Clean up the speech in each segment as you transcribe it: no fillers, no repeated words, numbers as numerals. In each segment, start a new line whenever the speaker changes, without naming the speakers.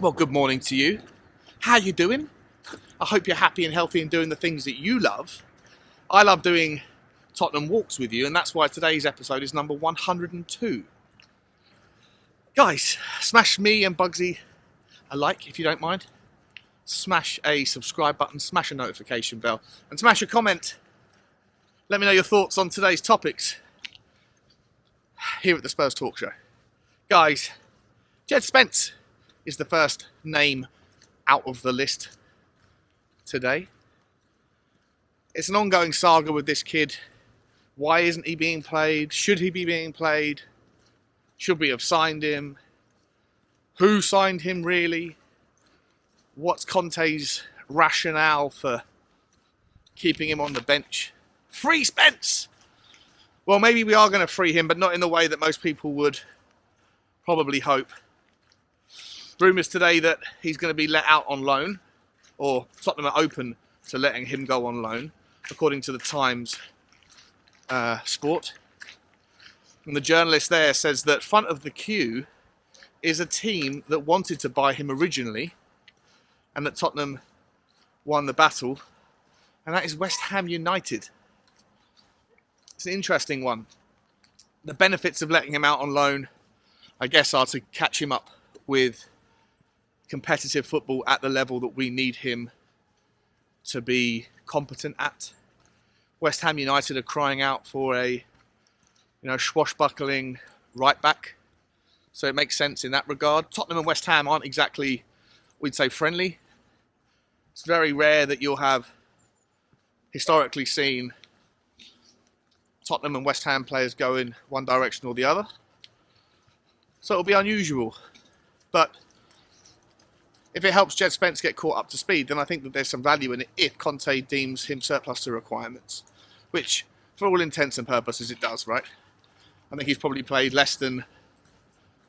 Well, good morning to you. How you doing? I hope you're happy and healthy and doing the things that you love. I love doing Tottenham walks with you, and that's why today's episode is number 102. Guys, smash me and Bugsy a like if you don't mind. Smash a subscribe button, smash a notification bell, and smash a comment. Let me know your thoughts on today's topics here at the Spurs Talk Show. Guys, Jed Spence is the first name out of the list today. It's an ongoing saga with this kid. Why isn't he being played? Should he be being played? Should we have signed him? Who signed him really? What's Conte's rationale for keeping him on the bench? Free Spence! Well, maybe we are going to free him, but not in the way that most people would probably hope. Rumours today that he's going to be let out on loan, or Tottenham are open to letting him go on loan, according to the Times Sport. And the journalist there says that front of the queue is a team that wanted to buy him originally, and that Tottenham won the battle, and that is West Ham United. It's an interesting one. The benefits of letting him out on loan, I guess, are to catch him up with competitive football at the level that we need him to be competent at. West Ham United are crying out for a, swashbuckling right back, so it makes sense in that regard. Tottenham and West Ham aren't exactly, we'd say, friendly. It's very rare that you'll have historically seen Tottenham and West Ham players go in one direction or the other, so it'll be unusual. But if it helps Jed Spence get caught up to speed, then I think that there's some value in it if Conte deems him surplus to requirements, which, for all intents and purposes, it does, right? I think he's probably played less than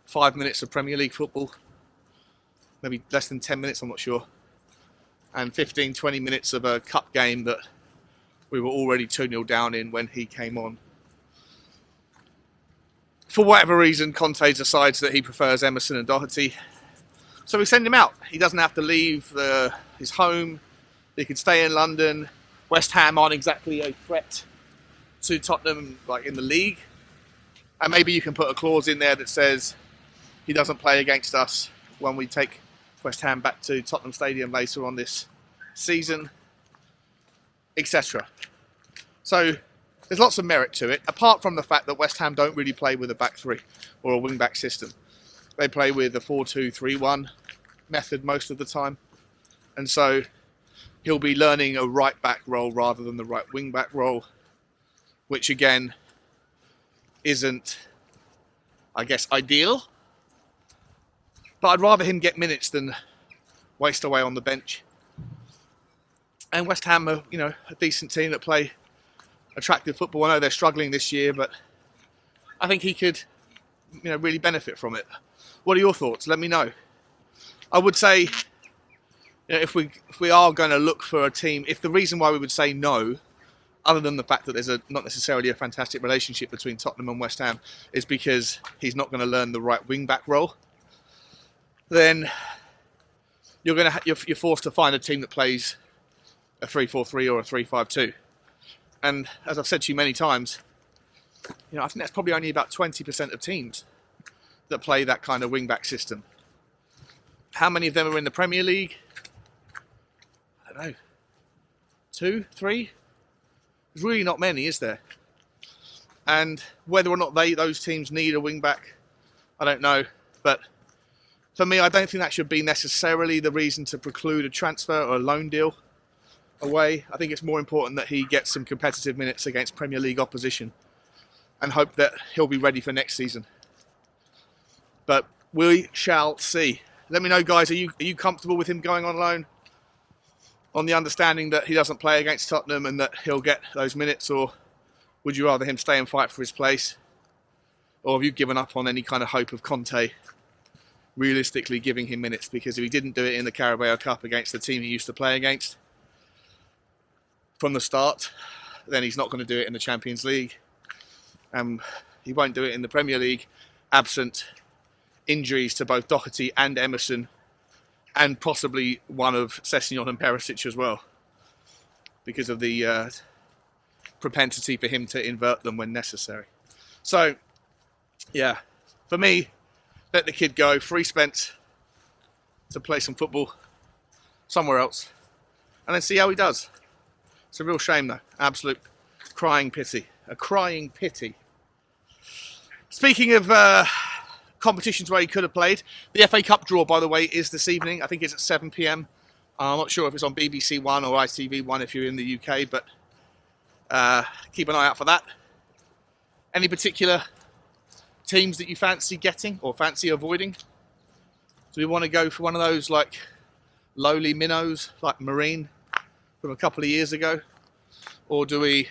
5 minutes of Premier League football, maybe less than 10 minutes, I'm not sure, and 15, 20 minutes of a cup game that we were already 2-0 down in when he came on. For whatever reason, Conte decides that he prefers Emerson and Doherty, so we send him out. He doesn't have to leave his home. He can stay in London. West Ham aren't exactly a threat to Tottenham, like in the league. And maybe you can put a clause in there that says he doesn't play against us when we take West Ham back to Tottenham Stadium later on this season, etc. So there's lots of merit to it, apart from the fact that West Ham don't really play with a back three or a wing-back system. They play with a 4-2-3-1 method most of the time. And so he'll be learning a right-back role rather than the right wing-back role, which again isn't, I guess, ideal. But I'd rather him get minutes than waste away on the bench. And West Ham are, a decent team that play attractive football. I know they're struggling this year, but I think he could, really benefit from it. What are your thoughts? Let me know. I would say, if we are going to look for a team, if the reason why we would say no, other than the fact that there's not necessarily a fantastic relationship between Tottenham and West Ham, is because he's not going to learn the right wing-back role, then you're forced to find a team that plays a 3-4-3 or a 3-5-2. And as I've said to you many times, I think that's probably only about 20% of teams that play that kind of wing-back system. How many of them are in the Premier League? I don't know. 2, 3? There's really not many, is there? And whether or not those teams need a wing-back, I don't know. But for me, I don't think that should be necessarily the reason to preclude a transfer or a loan deal away. I think it's more important that he gets some competitive minutes against Premier League opposition and hope that he'll be ready for next season. But we shall see. Let me know, guys, are you comfortable with him going on loan on the understanding that he doesn't play against Tottenham and that he'll get those minutes, or would you rather him stay and fight for his place? Or have you given up on any kind of hope of Conte realistically giving him minutes? Because if he didn't do it in the Carabao Cup against the team he used to play against from the start, then he's not going to do it in the Champions League. He won't do it in the Premier League, absent injuries to both Doherty and Emerson and possibly one of Sessegnon and Perisic as well, because of the propensity for him to invert them when necessary. So, yeah, for me, let the kid go. Free Spence to play some football somewhere else, and then see how he does. It's a real shame, though. Absolute crying pity. A crying pity. Speaking of competitions where he could have played, the FA Cup draw, by the way, is this evening. I think it's at 7 p.m. I'm not sure if it's on BBC One or ITV One if you're in the UK, but keep an eye out for that. Any particular teams that you fancy getting or fancy avoiding? Do we want to go for one of those like lowly minnows, like Marine from a couple of years ago, or do we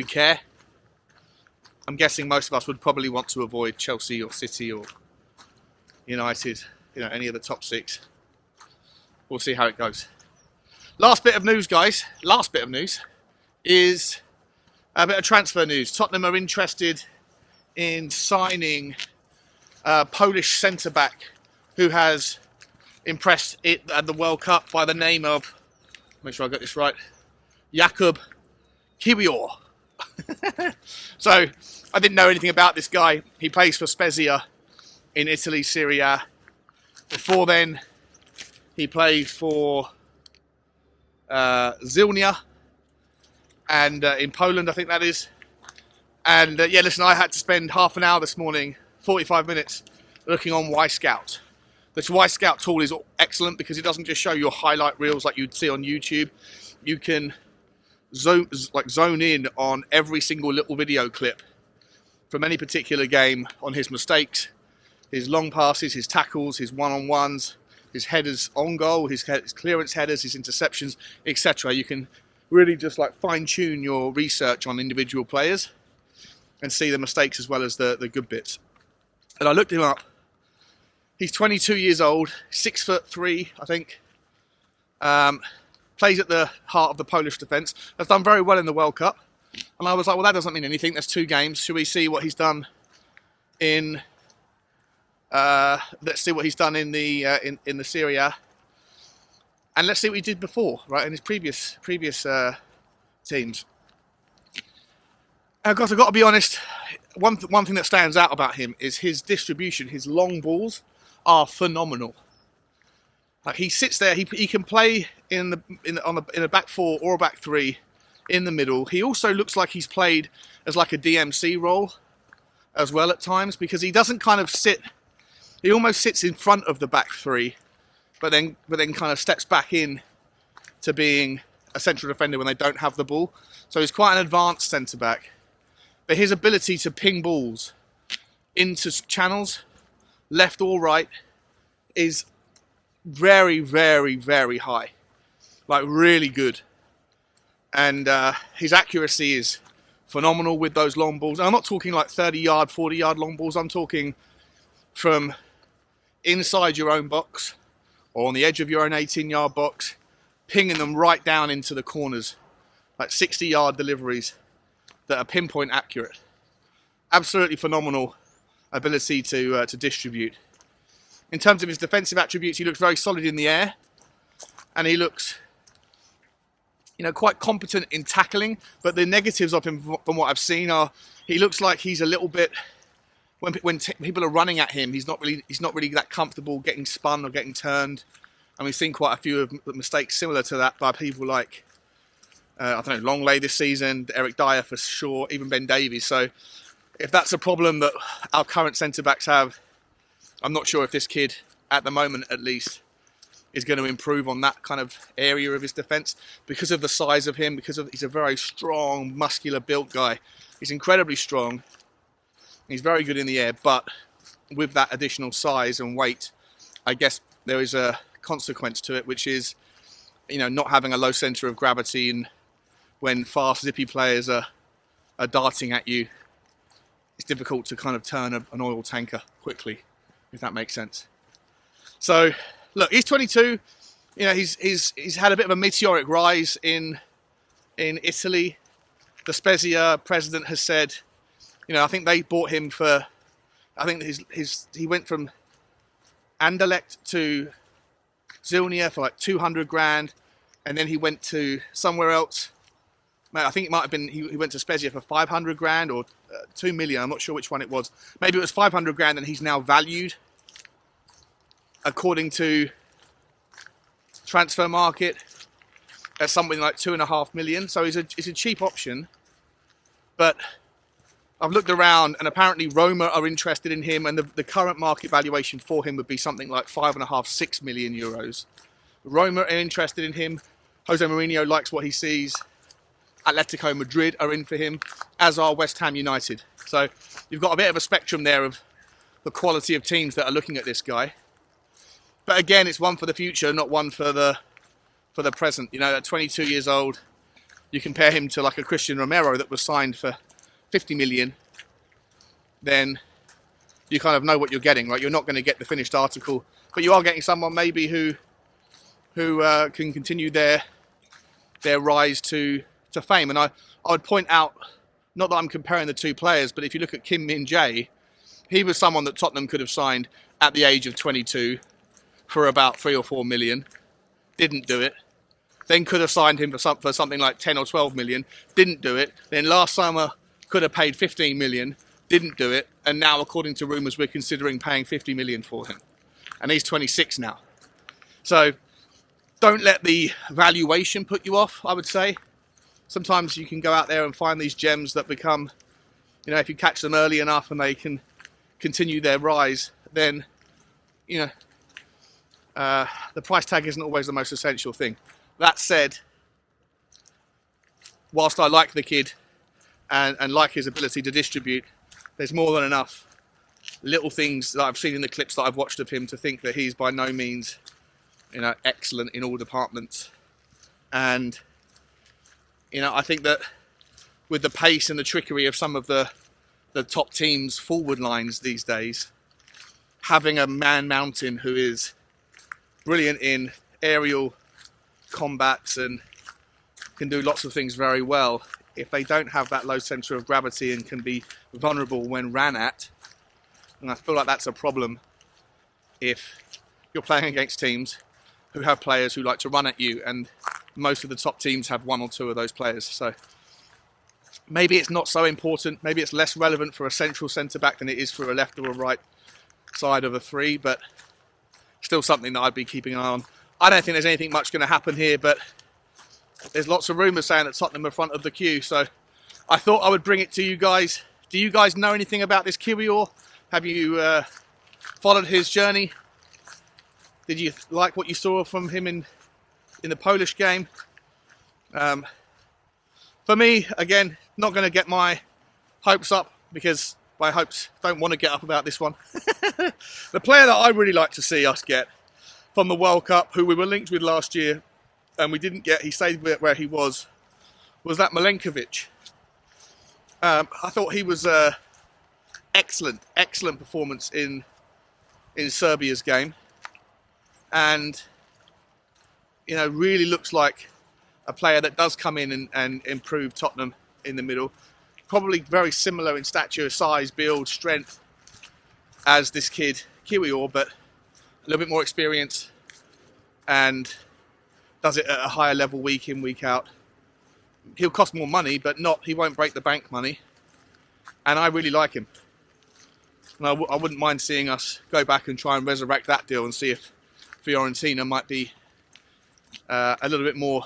care? I'm guessing most of us would probably want to avoid Chelsea or City or United, any of the top six. We'll see how it goes. Last bit of news, guys. Last bit of news is a bit of transfer news. Tottenham are interested in signing a Polish centre-back who has impressed it at the World Cup by the name of, make sure I got this right, Jakub Kiwior. So, I didn't know anything about this guy. He plays for Spezia in Italy, Serie A. Before then, he played for Zilnia, and in Poland, I think that is. And listen, I had to spend half an hour this morning, 45 minutes, looking on Y-Scout. The Y-Scout tool is excellent because it doesn't just show your highlight reels like you'd see on YouTube. You can zone in on every single little video clip from any particular game on his mistakes, his long passes, his tackles, his one-on-ones, his headers on goal, his clearance headers, his interceptions, etc. You can really just fine-tune your research on individual players and see the mistakes as well as the good bits. And I looked him up. He's 22 years old, 6'3", I think. Plays at the heart of the Polish defence. Has done very well in the World Cup. And I was like, well, that doesn't mean anything. There's 2 games. Should we see what he's done in... let's see what he's done in the Serie A. And let's see what he did before, right, in his previous teams. I've got to be honest, one thing that stands out about him is his distribution. His long balls are phenomenal. Like, he sits there, he can play in a back 4 or a back 3 in the middle. He also looks like he's played as like a DMC role as well at times, because he doesn't kind of sit. He almost sits in front of the back 3, but then kind of steps back in to being a central defender when they don't have the ball. So he's quite an advanced centre back. But his ability to ping balls into channels, left or right, is very, very, very high. Like, really good. And his accuracy is phenomenal with those long balls. And I'm not talking like 30-yard, 40-yard long balls. I'm talking from inside your own box or on the edge of your own 18-yard box, pinging them right down into the corners. Like 60-yard deliveries that are pinpoint accurate. Absolutely phenomenal ability to distribute. In terms of his defensive attributes, he looks very solid in the air, and he looks, quite competent in tackling. But the negatives of him, from what I've seen, are he looks like he's a little bit, when people are running at him, he's not really that comfortable getting spun or getting turned. And we've seen quite a few of mistakes similar to that by people like, Longley this season, Eric Dyer for sure, even Ben Davies. So if that's a problem that our current centre-backs have, I'm not sure if this kid, at the moment at least, is going to improve on that kind of area of his defence because of the size of him, he's a very strong, muscular built guy. He's incredibly strong. He's very good in the air, but with that additional size and weight, I guess there is a consequence to it, which is, not having a low centre of gravity, and when fast, zippy players are darting at you, it's difficult to kind of turn an oil tanker quickly, if that makes sense. So, look, he's 22. He's had a bit of a meteoric rise in Italy. The Spezia president has said, I think they bought him for, I think he went from Anderlecht to Zilnia for like 200 grand, and then he went to somewhere else. I think it might have been he went to Spezia for 500 grand or 2 million. I'm not sure which one it was. Maybe it was 500 grand, and he's now valued according to transfer market at something like 2.5 million. So it's a cheap option, but I've looked around, and apparently Roma are interested in him, and the current market valuation for him would be something like 5.5, 6 million euros. Roma are interested in him. Jose Mourinho likes what he sees. Atletico Madrid are in for him, as are West Ham United. So you've got a bit of a spectrum there of the quality of teams that are looking at this guy. But again, it's one for the future, not one for the present. You know, at 22 years old, you compare him to like a Christian Romero that was signed for 50 million, then you kind of know what you're getting, right? You're not going to get the finished article, but you are getting someone maybe who can continue their rise to fame. And I would point out, not that I'm comparing the two players, but if you look at Kim Min-jae, he was someone that Tottenham could have signed at the age of 22 for about 3 or 4 million. Didn't do it. Then could have signed him for something like 10 or 12 million. Didn't do it. Then last summer could have paid 15 million. Didn't do it. And now, according to rumours, we're considering paying 50 million for him. And he's 26 now. So don't let the valuation put you off, I would say. Sometimes you can go out there and find these gems that become, you know, if you catch them early enough and they can continue their rise, then, you know, the price tag isn't always the most essential thing. That said, whilst I like the kid and like his ability to distribute, there's more than enough little things that I've seen in the clips that I've watched of him to think that he's by no means, you know, excellent in all departments. And, you know, I think that with the pace and the trickery of some of the top teams' forward lines these days, having a man mountain who is brilliant in aerial combats and can do lots of things very well, if they don't have that low centre of gravity and can be vulnerable when ran at, and I feel like that's a problem if you're playing against teams who have players who like to run at you, and most of the top teams have one or two of those players. So maybe it's not so important, maybe it's less relevant for a central centre-back than it is for a left or a right side of a three, but still something that I'd be keeping an eye on. I don't think there's anything much going to happen here, but there's lots of rumours saying that Tottenham are front of the queue, so I thought I would bring it to you guys. Do you guys know anything about this Kiwior? Have you followed his journey? Did you like what you saw from him in the Polish game? For me, again, not going to get my hopes up, because my hopes don't want to get up about this one. The player that I really like to see us get from the World Cup, who we were linked with last year and we didn't get, he stayed where he was that Milenkovic. I thought he was excellent performance in Serbia's game, and, you know, really looks like a player that does come in and improve Tottenham in the middle. Probably very similar in stature, size, build, strength as this kid Kiwior, but a little bit more experience and does it at a higher level week in, week out. He'll cost more money, but he won't break the bank money. And I really like him. And I wouldn't mind seeing us go back and try and resurrect that deal and see if Fiorentina might be a little bit more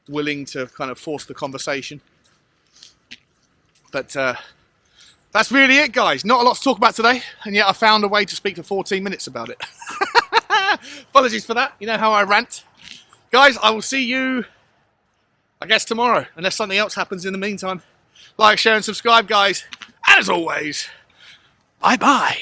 willing to kind of force the conversation. But that's really it, guys. Not a lot to talk about today, and yet I found a way to speak for 14 minutes about it. Apologies for that. You know how I rant. Guys, I will see you, I guess, tomorrow, unless something else happens in the meantime. Like, share, and subscribe, guys. And as always, bye-bye.